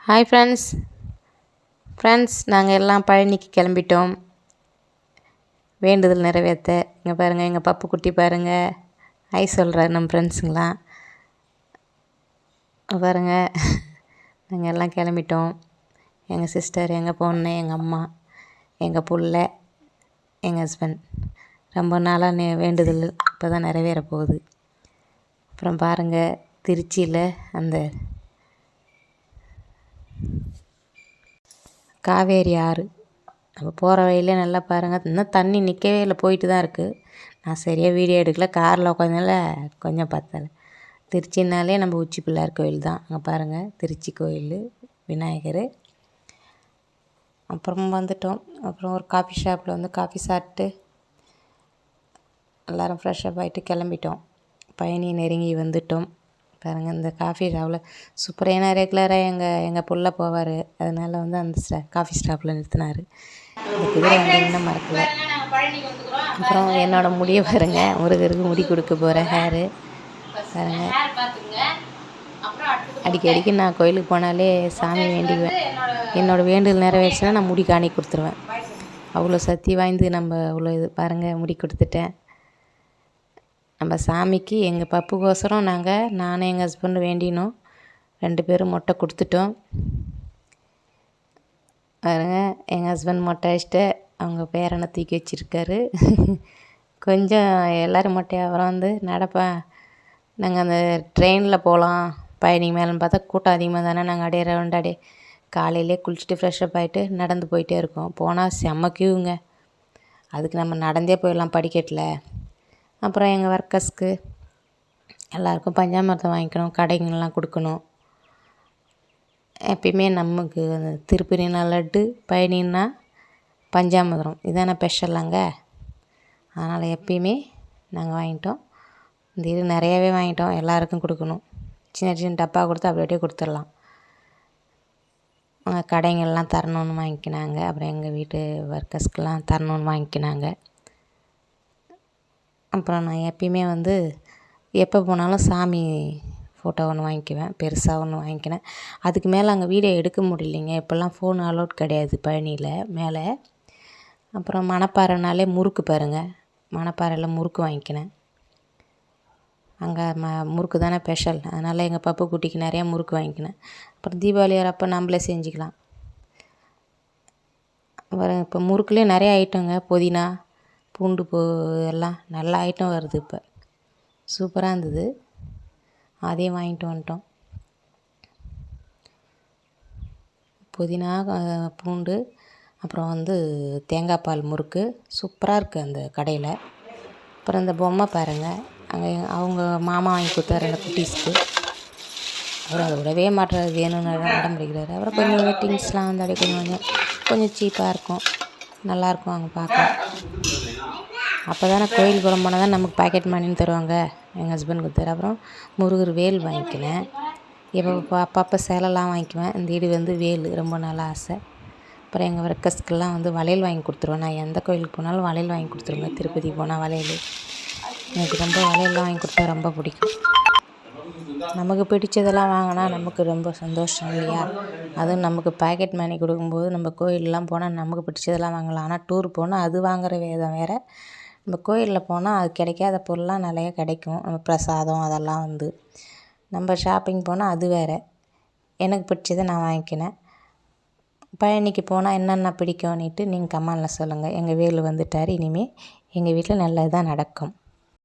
Hi friends நாங்கள் எல்லாம் பழனிக்கு கிளம்பிட்டோம் வேண்டுதல் நிறைவேற்ற. இங்கே பாருங்கள், எங்கள் பப்பு குட்டி பாருங்கள், ஹாய் சொல்கிறாரு நம்ம ஃப்ரெண்ட்ஸுங்களாம் பாருங்கள். நாங்கள் எல்லாம் கிளம்பிட்டோம். எங்கள் சிஸ்டர், எங்கள் பொண்ணு, எங்கள் அம்மா, எங்கள் புள்ள, எங்கள் ஹஸ்பண்ட். ரொம்ப நாளாக வேண்டுதல் இப்போ தான் நிறைவேற போகுது. அப்புறம் பாருங்கள், திருச்சியில் அந்த காவேரி ஆறு நம்ம போகிற வழியிலே நல்லா பாருங்கள். இன்னும் தண்ணி நிற்கவே இல்லை, போயிட்டு தான் இருக்குது. நான் சரியாக வீடியோ எடுக்கல, காரில் உட்காந்தனால கொஞ்சம் பத்தலை. திருச்சினாலே நம்ம உச்சி பிள்ளையார் கோயில் தான். அங்கே பாருங்கள், திருச்சி கோயில் விநாயகர். அப்புறம் வந்துட்டோம். அப்புறம் ஒரு காஃபி ஷாப்பில் வந்து காஃபி சாப்பிட்டு எல்லோரும் ஃப்ரெஷ்ஷப் ஆகிட்டு கிளம்பிட்டோம். பயணி நெருங்கி வந்துட்டோம். பாருங்கள், இந்த காஃபி ஷாப்பில் சூப்பராக, ஏன்னா ரெகுலராக எங்கள் புள்ள போவார், அதனால் வந்து அந்த காஃபி ஷாப்பில் நிறுத்தினார். அந்த குதிரை வந்து இன்னும் மறக்கலை. அப்புறம் என்னோடய முடியை பாருங்கள், முருகருக்கு முடி கொடுக்க போகிறேன், ஹேரு பாருங்கள். அடிக்கடிக்கு நான் கோயிலுக்கு போனாலே சாமி வேண்டிக்குவேன். என்னோடய வேண்டுதல் நிறைவேறிச்சுன்னா நான் முடி காணி கொடுத்துருவேன். அவ்வளோ சக்தி வாய்ந்து நம்ம அவ்வளோ இது பாருங்கள், முடி கொடுத்துட்டேன். நம்ம சாமிக்கு எங்கள் பப்புக்கோசரம் நானும் எங்கள் ஹஸ்பண்டு வேண்டினோம். 2 பேரும் மொட்டை கொடுத்துட்டோம். பாருங்க, எங்கள் ஹஸ்பண்ட் மொட்டை அடிச்சுட்டு அவங்க பேரனை தூக்கி வச்சுருக்காரு. கொஞ்சம் எல்லோரும் மொட்டையாக அப்புறம் வந்து நடப்பா. நாங்கள் அந்த ட்ரெயினில் போகலாம் பயணி மேலேன்னு பார்த்தா கூட்டம் அதிகமாக தானே. நாங்கள் அப்படியே ரவுண்டாடி காலையிலே குளிச்சுட்டு ஃப்ரெஷ்ஷப் ஆகிட்டு நடந்து போயிட்டே இருக்கோம். போனால் செம்ம க்யூங்க. அதுக்கு நம்ம நடந்தே போயிடலாம் படிக்கட்டில். அப்புறம் எங்கள் ஒர்க்கர்ஸ்க்கு எல்லாேருக்கும் பஞ்சாமிர்தம் வாங்கிக்கணும், கடைங்கள்லாம் கொடுக்கணும். எப்பயுமே நமக்கு திருப்பதினா லட்டு, பயணின்னா பஞ்சாமிர்தம், இதான ஸ்பெஷலாங்க. அதனால் எப்பயுமே நாங்கள் வாங்கிட்டோம். இந்த இது நிறையாவே வாங்கிட்டோம், எல்லாேருக்கும் கொடுக்கணும். சின்ன சின்ன டப்பா கொடுத்து அப்படியே கொடுத்துடலாம். கடைங்கள்லாம் தரணுன்னு வாங்கிக்கினாங்க. அப்புறம் எங்கள் வீட்டு ஒர்க்கர்ஸ்க்கெலாம் தரணுன்னு வாங்கிக்கினாங்க. அப்புறம் நான் எப்பயுமே வந்து எப்போ போனாலும் சாமி ஃபோட்டோ ஒன்று வாங்கிக்குவேன், பெருசாக ஒன்று வாங்கிக்கினேன். அதுக்கு மேலே அங்கே வீடியோ எடுக்க முடியலைங்க, இப்போல்லாம் ஃபோன் அலோட் கிடையாது பழனியில் மேலே. அப்புறம் மணப்பாறைனாலே முறுக்கு பாருங்கள், மணப்பாறையில் முறுக்கு வாங்கிக்கினேன். அங்கே முறுக்கு தானே ஸ்பெஷல், அதனால் எங்கள் பப்பு குட்டிக்கு நிறையா முறுக்கு வாங்கிக்கினேன். அப்புறம் தீபாவளி வரப்போ நம்மளே செஞ்சுக்கலாம். அப்புறம் இப்போ முறுக்குலேயே நிறைய ஐட்டங்க, புதினா, பூண்டு எல்லாம் நல்ல ஐட்டம் வருது இப்போ. சூப்பராக இருந்தது, அதையும் வாங்கிட்டு வந்துட்டோம். புதினா, பூண்டு, அப்புறம் வந்து தேங்காய் பால் முறுக்கு சூப்பராக இருக்குது அந்த கடையில். அப்புறம் இந்த பொம்மை பாருங்கள், அங்கே அவங்க மாமா வாங்கி கொடுத்தாரு அந்த குட்டீஸ்க்கு. அவர் அதை விடவே மாட்டுறாரு, வேணும்னு அடம் பிடிக்கிறாரு. அப்புறம் கொஞ்சம் திங்ஸ்லாம் வந்து அப்படியே கொஞ்சம் சீப்பாக இருக்கும், நல்லாயிருக்கும் அங்கே பார்க்க. அப்போ தானே கோயில் புறம் போனால் தான் நமக்கு பாக்கெட் மணின்னு தருவாங்க. எங்கள் ஹஸ்பண்ட் கொடுத்தாரு. அப்புறம் முருகர் வேல் வாங்கிக்கினேன். எப்போ அப்பப்போ சேலைலாம் வாங்கிக்குவேன். இந்த இது வந்து வேல் ரொம்ப நாள் ஆசை. அப்புறம் எங்கள் ஒர்க்கர்ஸ்க்கெல்லாம் வந்து வளையல் வாங்கி கொடுத்துருவேன். நான் எந்த கோயிலுக்கு போனாலும் வளையல் வாங்கி கொடுத்துருவேன். திருப்பதி போனால் வளையல், எனக்கு ரொம்ப வளையல்லாம் வாங்கி கொடுத்தா ரொம்ப பிடிக்கும். நமக்கு பிடிச்சதெல்லாம் வாங்கினா நமக்கு ரொம்ப சந்தோஷம் இல்லையா. அதுவும் நமக்கு பாக்கெட் மணி கொடுக்கும்போது நம்ம கோயிலெலாம் போனால் நமக்கு பிடிச்சதெல்லாம் வாங்கலாம். ஆனால் டூர் போனால் அது வாங்குகிற வேதம் வேறு. நம்ம கோயிலில் போனால் அது கிடைக்காத பொருள்லாம் நிறையா கிடைக்கும். நம்ம பிரசாதம் அதெல்லாம் வந்து நம்ம ஷாப்பிங் போனால் அது வேறு. எனக்கு பிடிச்சதை நான் வாங்கிக்கினேன். பழனிக்கு போனால் என்னென்ன பிடிக்கும்னுட்டு நீங்கள் கமெண்டில் சொல்லுங்கள். எங்கள் வேலு வந்துட்டார், இனிமேல் எங்கள் வீட்டில் நல்லது தான் நடக்கும்.